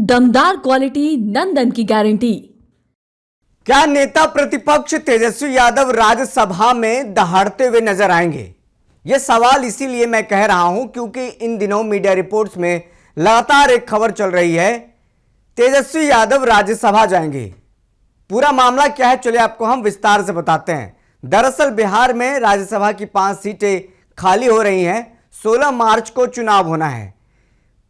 दमदार क्वालिटी नंदन की गारंटी। क्या नेता प्रतिपक्ष तेजस्वी यादव राज्यसभा में दहाड़ते हुए नजर आएंगे? यह सवाल इसीलिए मैं कह रहा हूं क्योंकि इन दिनों मीडिया रिपोर्ट्स में लगातार एक खबर चल रही है, तेजस्वी यादव राज्यसभा जाएंगे। पूरा मामला क्या है, चलिए आपको हम विस्तार से बताते हैं। दरअसल बिहार में राज्यसभा की 5 सीटें खाली हो रही हैं। 16 मार्च को चुनाव होना है।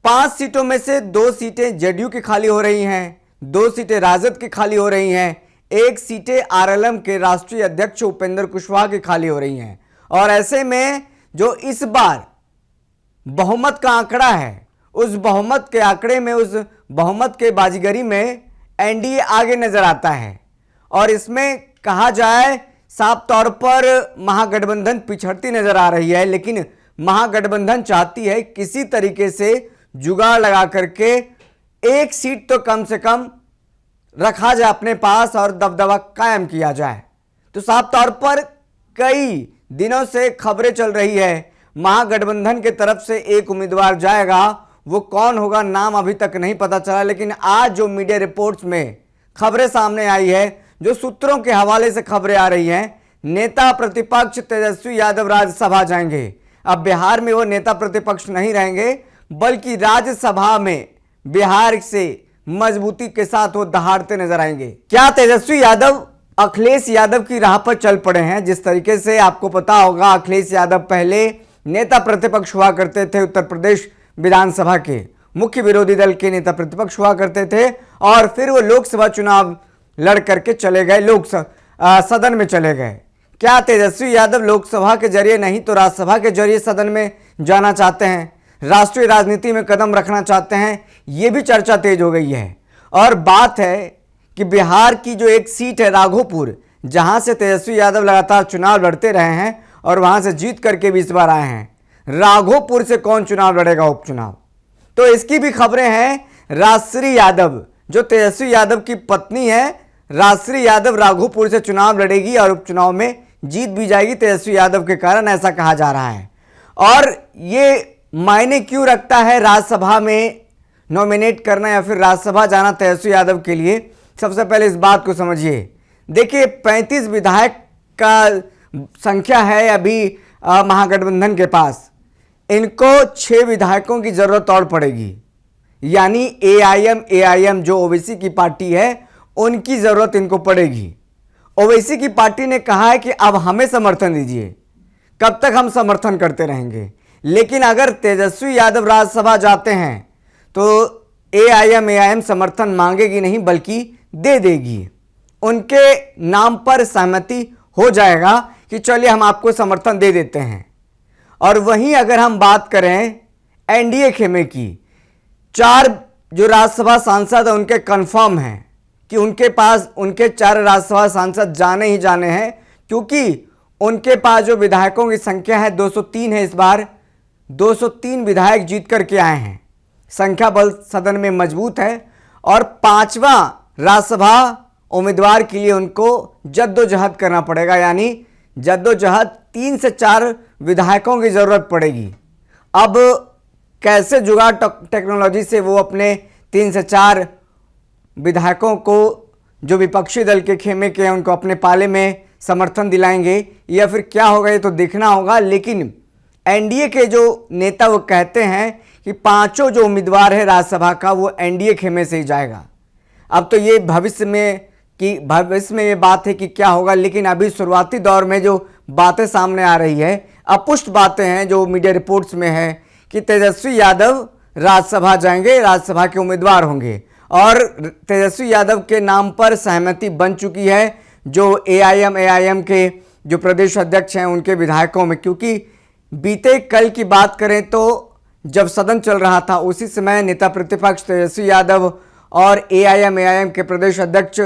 5 सीटों में से 2 सीटें जेडीयू की खाली हो रही हैं, 2 सीटें राजद की खाली हो रही हैं, 1 सीटें आरएलएम के राष्ट्रीय अध्यक्ष उपेंद्र कुशवाहा की खाली हो रही हैं। और ऐसे में जो इस बार बहुमत का आंकड़ा है, उस बहुमत के आंकड़े में, उस बहुमत के बाजीगरी में एनडीए आगे नजर आता है। और इसमें कहा जाए साफ तौर पर महागठबंधन पिछड़ती नजर आ रही है, लेकिन महागठबंधन चाहती है किसी तरीके से जुगाड़ लगा करके 1 सीट तो कम से कम रखा जाए अपने पास और दबदबा कायम किया जाए। तो साफ तौर पर कई दिनों से खबरें चल रही है, महागठबंधन के तरफ से एक उम्मीदवार जाएगा। वो कौन होगा, नाम अभी तक नहीं पता चला, लेकिन आज जो मीडिया रिपोर्ट्स में खबरें सामने आई है, जो सूत्रों के हवाले से खबरें आ रही हैं, नेता प्रतिपक्ष तेजस्वी यादव राज्यसभा जाएंगे। अब बिहार में वो नेता प्रतिपक्ष नहीं रहेंगे, बल्कि राज्यसभा में बिहार से मजबूती के साथ वो दहाड़ते नजर आएंगे। क्या तेजस्वी यादव अखिलेश यादव की राह पर चल पड़े हैं? जिस तरीके से आपको पता होगा, अखिलेश यादव पहले नेता प्रतिपक्ष हुआ करते थे, उत्तर प्रदेश विधानसभा के मुख्य विरोधी दल के नेता प्रतिपक्ष हुआ करते थे, और फिर वो लोकसभा चुनाव लड़ करके चले गए, सदन में चले गए। क्या तेजस्वी यादव लोकसभा के जरिए नहीं तो राज्यसभा के जरिए सदन में जाना चाहते हैं, राष्ट्रीय राजनीति में कदम रखना चाहते हैं? ये भी चर्चा तेज हो गई है। और बात है कि बिहार की जो एक सीट है राघोपुर, जहां से तेजस्वी यादव लगातार चुनाव लड़ते रहे हैं और वहां से जीत करके भी इस बार आए हैं, राघोपुर से कौन चुनाव लड़ेगा, उपचुनाव? तो इसकी भी खबरें हैं। राजश्री यादव जो तेजस्वी यादव की पत्नी है, राजश्री यादव राघोपुर से चुनाव लड़ेगी और उपचुनाव में जीत भी जाएगी तेजस्वी यादव के कारण, ऐसा कहा जा रहा है। और ये मायने क्यों रखता है राज्यसभा में नॉमिनेट करना या फिर राज्यसभा जाना तेजस्वी यादव के लिए? सबसे पहले इस बात को समझिए। देखिए, 35 विधायक का संख्या है अभी महागठबंधन के पास। इनको 6 विधायकों की जरूरत और पड़ेगी, यानी एआईएम जो ओवैसी की पार्टी है, उनकी जरूरत इनको पड़ेगी। ओवैसी की पार्टी ने कहा है कि अब हमें समर्थन दीजिए। कब तक हम समर्थन करते रहेंगे? लेकिन अगर तेजस्वी यादव राज्यसभा जाते हैं तो एआईएम समर्थन मांगेगी नहीं, बल्कि दे देगी। उनके नाम पर सहमति हो जाएगा कि चलिए हम आपको समर्थन दे देते हैं। और वहीं अगर हम बात करें एनडीए खेमे की, 4 जो राज्यसभा सांसद हैं उनके कंफर्म हैं कि उनके पास उनके 4 राज्यसभा सांसद जाने ही जाने हैं, क्योंकि उनके पास जो विधायकों की संख्या है 203 है। इस बार 203 विधायक जीत करके आए हैं, संख्या बल सदन में मजबूत है। और 5वां राज्यसभा उम्मीदवार के लिए उनको जद्दोजहद करना पड़ेगा, यानी जद्दोजहद 3 से 4 विधायकों की जरूरत पड़ेगी। अब कैसे जुगाड़ टेक्नोलॉजी से वो अपने 3 से 4 विधायकों को, जो विपक्षी दल के खेमे के हैं, उनको अपने पाले में समर्थन दिलाएंगे या फिर क्या होगा, ये तो देखना होगा। लेकिन एनडीए के जो नेता वो कहते हैं कि 5 जो उम्मीदवार है राज्यसभा का, वो एनडीए खेमे से ही जाएगा। अब तो ये भविष्य में ये बात है कि क्या होगा, लेकिन अभी शुरुआती दौर में जो बातें सामने आ रही है, अपुष्ट बातें हैं जो मीडिया रिपोर्ट्स में है कि तेजस्वी यादव राज्यसभा जाएंगे, राज्यसभा के उम्मीदवार होंगे। और तेजस्वी यादव के नाम पर सहमति बन चुकी है जो एआईएम के जो प्रदेश अध्यक्ष हैं उनके विधायकों में, क्योंकि बीते कल की बात करें तो जब सदन चल रहा था उसी समय नेता प्रतिपक्ष तेजस्वी यादव और एआईएम के प्रदेश अध्यक्ष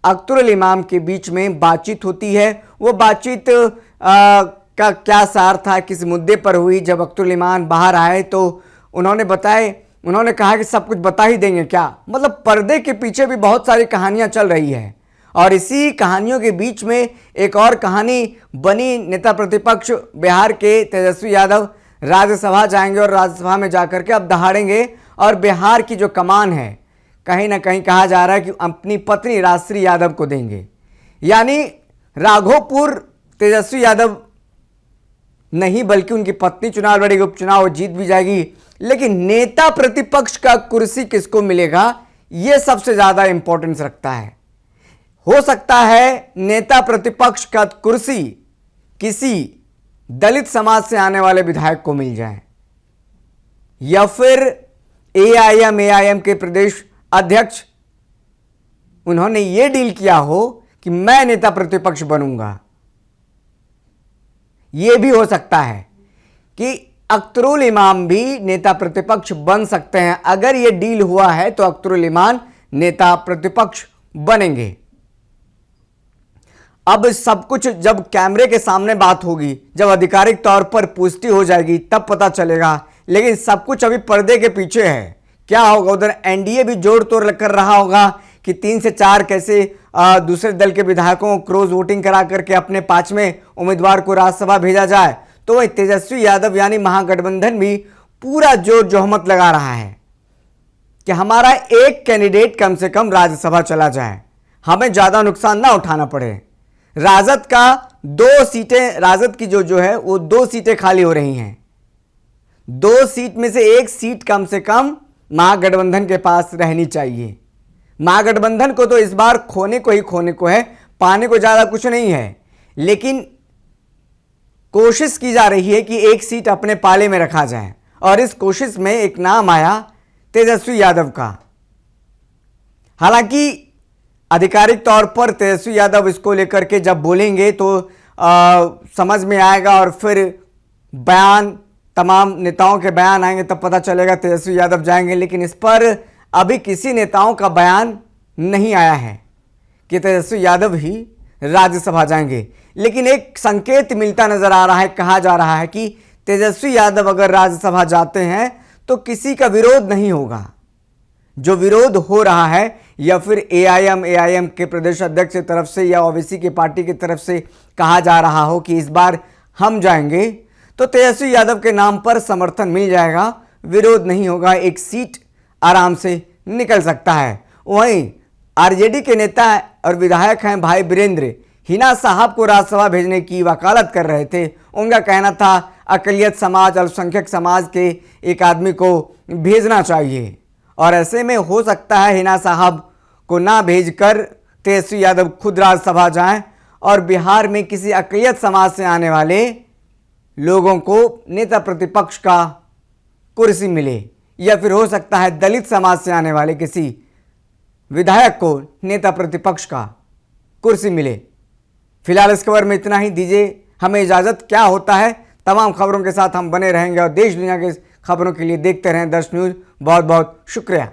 अख्तरुल इमाम के बीच में बातचीत होती है। वो बातचीत का क्या सार था, किस मुद्दे पर हुई? जब अख्तरुल इमाम बाहर आए तो उन्होंने कहा कि सब कुछ बता ही देंगे क्या? मतलब पर्दे के पीछे भी बहुत सारी कहानियां चल रही है, और इसी कहानियों के बीच में एक और कहानी बनी। नेता प्रतिपक्ष बिहार के तेजस्वी यादव राज्यसभा जाएंगे और राज्यसभा में जाकर के अब दहाड़ेंगे, और बिहार की जो कमान है, कहीं ना कहीं कहा जा रहा है कि अपनी पत्नी राजश्री यादव को देंगे। यानी राघोपुर तेजस्वी यादव नहीं बल्कि उनकी पत्नी चुनाव लड़ेगी, उपचुनाव जीत भी जाएगी। लेकिन नेता प्रतिपक्ष का कुर्सी किसको मिलेगा, यह सबसे ज्यादा इंपॉर्टेंस रखता है। हो सकता है नेता प्रतिपक्ष का कुर्सी किसी दलित समाज से आने वाले विधायक को मिल जाए, या फिर एआईएम के प्रदेश अध्यक्ष उन्होंने यह डील किया हो कि मैं नेता प्रतिपक्ष बनूंगा। यह भी हो सकता है कि अख्तरुल इमाम भी नेता प्रतिपक्ष बन सकते हैं। अगर यह डील हुआ है तो अख्तरुल इमाम नेता प्रतिपक्ष बनेंगे। अब सब कुछ जब कैमरे के सामने बात होगी, जब आधिकारिक तौर पर पुष्टि हो जाएगी, तब पता चलेगा। लेकिन सब कुछ अभी पर्दे के पीछे है। क्या होगा, उधर एनडीए भी जोड़ तोड़ कर रहा होगा कि 3 से 4 कैसे दूसरे दल के विधायकों को क्रॉस वोटिंग करा करके अपने 5वें उम्मीदवार को राज्यसभा भेजा जाए। तो वही तेजस्वी यादव यानी महागठबंधन भी पूरा जोर जोहमत लगा रहा है कि हमारा एक कैंडिडेट कम से कम राज्यसभा चला जाए, हमें ज्यादा नुकसान ना उठाना पड़े। राजद का 2 सीटें, राजद की जो है वो 2 सीटें खाली हो रही हैं। 2 सीट में से 1 सीट कम से कम महागठबंधन के पास रहनी चाहिए। महागठबंधन को तो इस बार खोने को है, पाने को ज्यादा कुछ नहीं है। लेकिन कोशिश की जा रही है कि 1 सीट अपने पाले में रखा जाए, और इस कोशिश में एक नाम आया तेजस्वी यादव का। हालांकि आधिकारिक तौर पर तेजस्वी यादव इसको लेकर के जब बोलेंगे तो समझ में आएगा, और फिर बयान, तमाम नेताओं के बयान आएंगे, तब पता चलेगा तेजस्वी यादव जाएंगे। लेकिन इस पर अभी किसी नेताओं का बयान नहीं आया है कि तेजस्वी यादव ही राज्यसभा जाएंगे। लेकिन एक संकेत मिलता नजर आ रहा है, कहा जा रहा है कि तेजस्वी यादव अगर राज्यसभा जाते हैं तो किसी का विरोध नहीं होगा। जो विरोध हो रहा है, या फिर एआईएम के प्रदेश अध्यक्ष की तरफ से या ओवैसी की पार्टी की तरफ से कहा जा रहा हो कि इस बार हम जाएंगे, तो तेजस्वी यादव के नाम पर समर्थन मिल जाएगा, विरोध नहीं होगा, 1 सीट आराम से निकल सकता है। वहीं आरजेडी के नेता और विधायक हैं भाई वीरेंद्र, हिना साहब को राज्यसभा भेजने की वकालत कर रहे थे। उनका कहना था अकलियत समाज, अल्पसंख्यक समाज के एक आदमी को भेजना चाहिए, और ऐसे में हो सकता है हिना साहब को ना भेजकर तेजस्वी यादव खुद राज्यसभा जाएं और बिहार में किसी अकलियत समाज से आने वाले लोगों को नेता प्रतिपक्ष का कुर्सी मिले, या फिर हो सकता है दलित समाज से आने वाले किसी विधायक को नेता प्रतिपक्ष का कुर्सी मिले। फिलहाल इस खबर में इतना ही, दीजिए हमें इजाजत। क्या होता है तमाम खबरों के साथ हम बने रहेंगे, और देश दुनिया के खबरों के लिए देखते रहें दर्श न्यूज। बहुत बहुत शुक्रिया।